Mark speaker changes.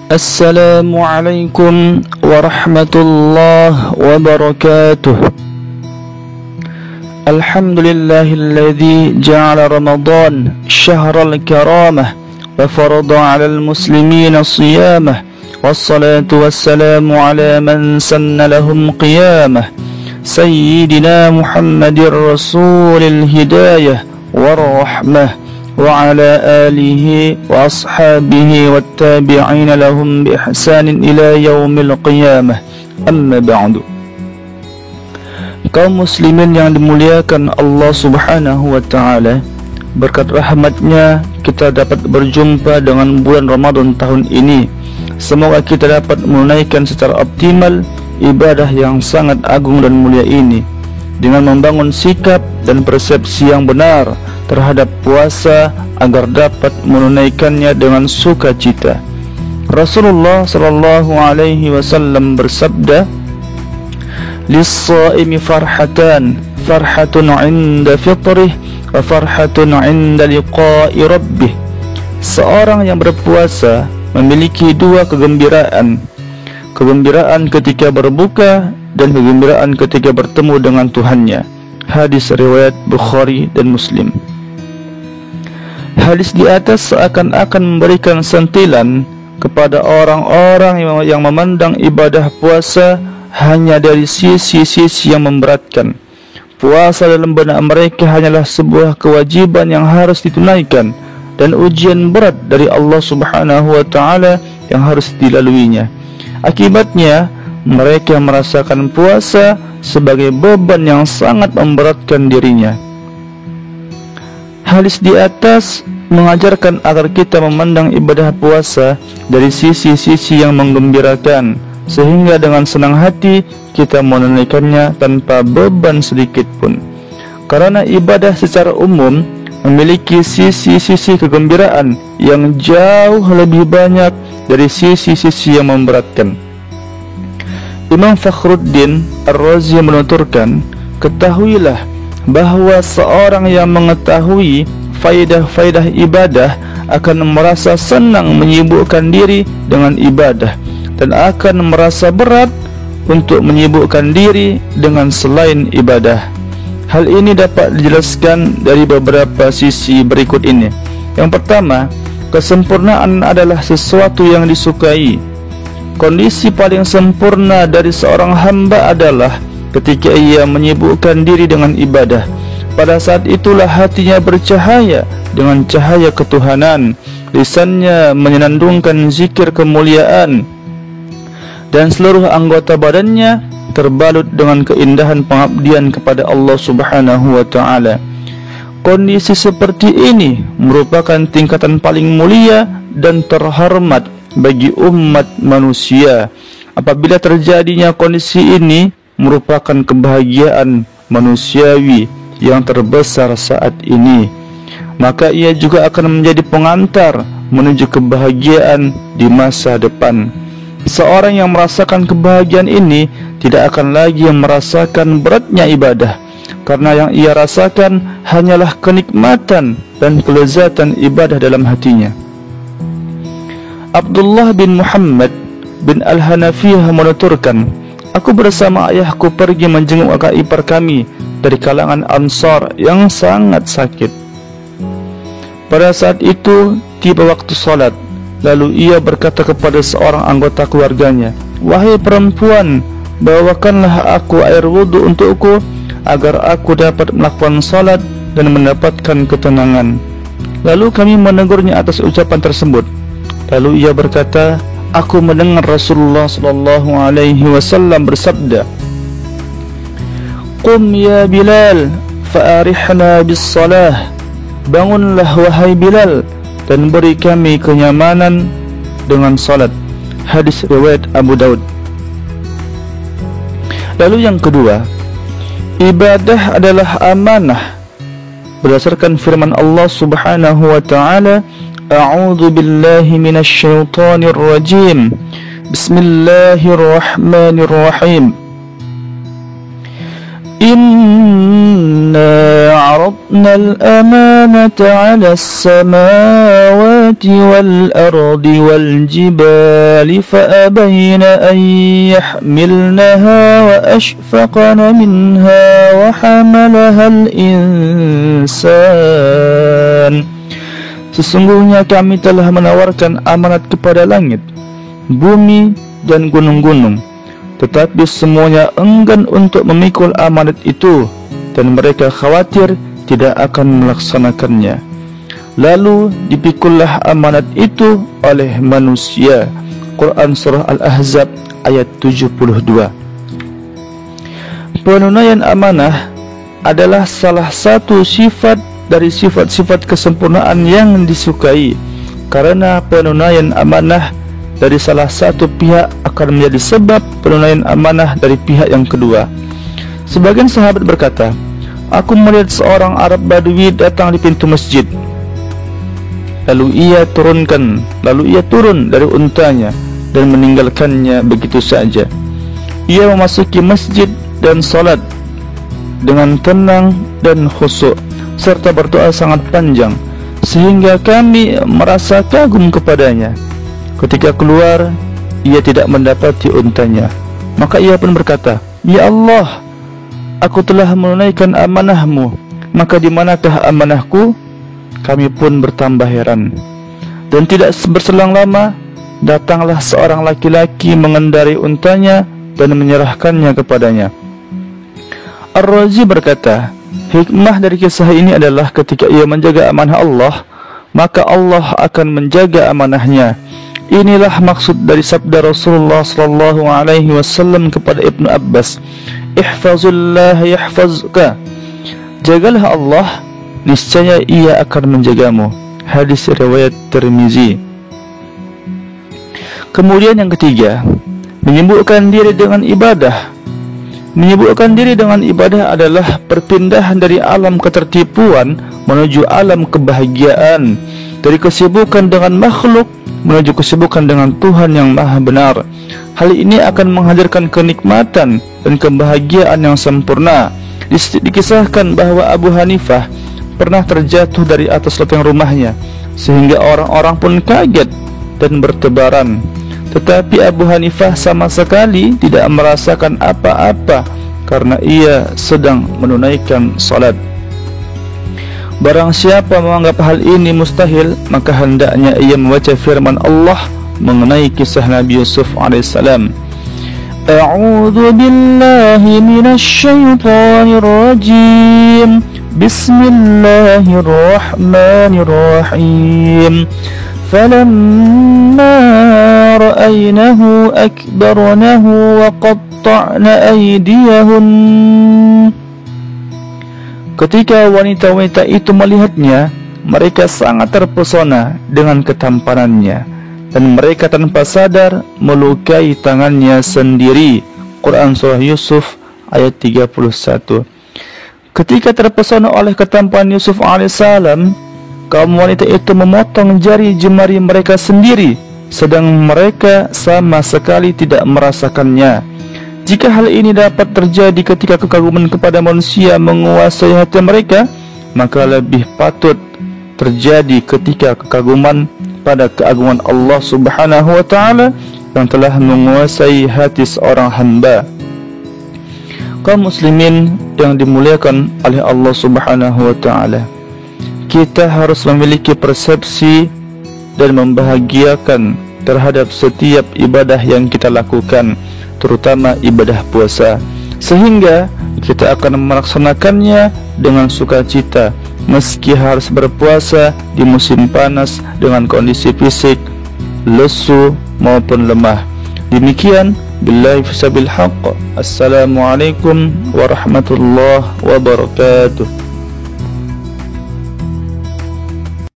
Speaker 1: Assalamualaikum warahmatullahi wabarakatuh. Alhamdulillahilladzi ja'ala Ramadan syahral karamah wa farada 'alal muslimina shiyamah. Wassalatu wassalamu ala man sanna lahum qiyamah. Sayyidina Muhammadir rasulil hidayah warahmah wa ala alihi wa ashabihi wattabi'ina lahum bi ihsanin ila yaumil qiyamah. Amma ba'du. Kaum muslimin yang dimuliakan Allah Subhanahu wa ta'ala, berkat rahmatnya kita dapat berjumpa dengan bulan Ramadan tahun ini. Semoga kita dapat menunaikan secara optimal ibadah yang sangat agung dan mulia ini dengan membangun sikap dan persepsi yang benar terhadap puasa agar dapat menunaikannya dengan sukacita. Rasulullah sallallahu alaihi wasallam bersabda, "Lis-shaimi farhatan, farhatun 'inda fitrih wa farhatun 'inda liqa'i rabbih." Seorang yang berpuasa memiliki dua kegembiraan. Kegembiraan ketika berbuka dan kegembiraan ketika bertemu dengan Tuhannya. Hadis riwayat Bukhari dan Muslim. Hadis di atas seakan-akan memberikan sentilan kepada orang-orang yang memandang ibadah puasa hanya dari sisi-sisi yang memberatkan. Puasa dalam benak mereka hanyalah sebuah kewajiban yang harus ditunaikan dan ujian berat dari Allah Subhanahu wa ta'ala yang harus dilaluinya. Akibatnya mereka merasakan puasa sebagai beban yang sangat memberatkan dirinya. Hadis di atas mengajarkan agar kita memandang ibadah puasa dari sisi-sisi yang menggembirakan, sehingga dengan senang hati kita menunaikannya tanpa beban sedikit pun. Karena ibadah secara umum memiliki sisi-sisi kegembiraan yang jauh lebih banyak dari sisi-sisi yang memberatkan. Imam Fakhruddin Ar-Razi menuturkan, ketahuilah bahwa seorang yang mengetahui faidah-faidah ibadah akan merasa senang menyibukkan diri dengan ibadah dan akan merasa berat untuk menyibukkan diri dengan selain ibadah. Hal ini dapat dijelaskan dari beberapa sisi berikut ini. Yang pertama, kesempurnaan adalah sesuatu yang disukai. Kondisi paling sempurna dari seorang hamba adalah ketika ia menyibukkan diri dengan ibadah. Pada saat itulah hatinya bercahaya dengan cahaya ketuhanan, lisannya menyenandungkan zikir kemuliaan, dan seluruh anggota badannya terbalut dengan keindahan pengabdian kepada Allah Subhanahu wa ta'ala. Kondisi seperti ini merupakan tingkatan paling mulia dan terhormat bagi umat manusia. Apabila terjadinya kondisi ini, merupakan kebahagiaan manusiawi yang terbesar saat ini, maka ia juga akan menjadi pengantar menuju kebahagiaan di masa depan. Seorang yang merasakan kebahagiaan ini tidak akan lagi merasakan beratnya ibadah, karena yang ia rasakan hanyalah kenikmatan dan kelezatan ibadah dalam hatinya. Abdullah bin Muhammad bin Al-Hanafiyah menuturkan, aku bersama ayahku pergi menjenguk kakak ipar kami dari kalangan Ansar yang sangat sakit. Pada saat itu tiba waktu salat, lalu ia berkata kepada seorang anggota keluarganya, "Wahai perempuan, bawakanlah aku air wudhu untukku agar aku dapat melakukan salat dan mendapatkan ketenangan." Lalu kami menegurnya atas ucapan tersebut. Lalu ia berkata, aku mendengar Rasulullah sallallahu alaihi wasallam bersabda, "Qum ya Bilal, fa'arihna bis-salah." Bangunlah wahai Bilal dan beri kami kenyamanan dengan salat. Hadis riwayat Abu Daud. Lalu yang kedua, ibadah adalah amanah. Berdasarkan firman Allah Subhanahu wa ta'ala, A'udzu billahi minasy syaithanir rajim. Bismillahirrahmanirrahim. Inna 'aradna al-amanata 'ala as-samawati السماوات والأرض والجبال فأبين أن يحملنها وأشفقن منها وحملها الإنسان. Sesungguhnya kami telah menawarkan amanat kepada langit, bumi, dan gunung-gunung, tetapi semuanya enggan untuk memikul amanat itu, dan mereka khawatir tidak akan melaksanakannya. Lalu dipikullah amanat itu oleh manusia. Quran Surah Al-Ahzab ayat 72. Penunaian amanah adalah salah satu sifat dari sifat-sifat kesempurnaan yang disukai, karena penunaian amanah dari salah satu pihak akan menjadi sebab penunaian amanah dari pihak yang kedua. Sebagian sahabat berkata, aku melihat seorang Arab Badui datang di pintu masjid. Lalu ia turun dari untanya dan meninggalkannya begitu saja. Ia memasuki masjid dan salat dengan tenang dan khusyuk, serta berdoa sangat panjang, sehingga kami merasa kagum kepadanya. Ketika keluar, ia tidak mendapati untanya. Maka ia pun berkata, ya Allah, aku telah menunaikan amanahmu, maka di manakah amanahku? Kami pun bertambah heran. Dan tidak berselang lama, datanglah seorang laki-laki mengendarai untanya dan menyerahkannya kepadanya. Ar-Razi berkata, hikmah dari kisah ini adalah ketika ia menjaga amanah Allah, maka Allah akan menjaga amanahnya. Inilah maksud dari sabda Rasulullah sallallahu alaihi wasallam kepada Ibnu Abbas, ihfazillah yahfazka. Jagalah Allah, niscaya ia akan menjagamu. Hadis riwayat Tirmizi. Kemudian yang ketiga, menyibukkan diri dengan ibadah. Menyibukkan diri dengan ibadah adalah perpindahan dari alam ketertipuan menuju alam kebahagiaan, dari kesibukan dengan makhluk menuju kesibukan dengan Tuhan yang Maha Benar. Hal ini akan menghadirkan kenikmatan dan kebahagiaan yang sempurna. Dikisahkan bahwa Abu Hanifah pernah terjatuh dari atas loteng rumahnya, sehingga orang-orang pun kaget dan bertebaran. Tetapi Abu Hanifah sama sekali tidak merasakan apa-apa, karena ia sedang menunaikan salat. Barang siapa menganggap hal ini mustahil, maka hendaknya ia membaca firman Allah mengenai kisah Nabi Yusuf alaihissalam. A'udzu billahi minasy syaithanir rajim. Bismillahirrahmanirrahim. Falamma ra'aynahu akbarnahu wa qatta'na aydiyahun. Ketika wanita-wanita itu melihatnya, mereka sangat terpesona dengan ketampanannya, dan mereka tanpa sadar melukai tangannya sendiri. Quran Surah Yusuf ayat 31. Ketika terpesona oleh ketampanan Yusuf alaihissalam, kaum wanita itu memotong jari jemari mereka sendiri, sedang mereka sama sekali tidak merasakannya. Jika hal ini dapat terjadi ketika kekaguman kepada manusia menguasai hati mereka, maka lebih patut terjadi ketika kekaguman pada keagungan Allah Subhanahu wa ta'ala yang telah menguasai hati seorang hamba. Kaum muslimin yang dimuliakan oleh Allah Subhanahu wa ta'ala, kita harus memiliki persepsi dan membahagiakan terhadap setiap ibadah yang kita lakukan, terutama ibadah puasa, sehingga kita akan melaksanakannya dengan sukacita meski harus berpuasa di musim panas dengan kondisi fisik lesu maupun lemah. Demikian, billahi fisabil haqq. Assalamualaikum warahmatullahi wabarakatuh.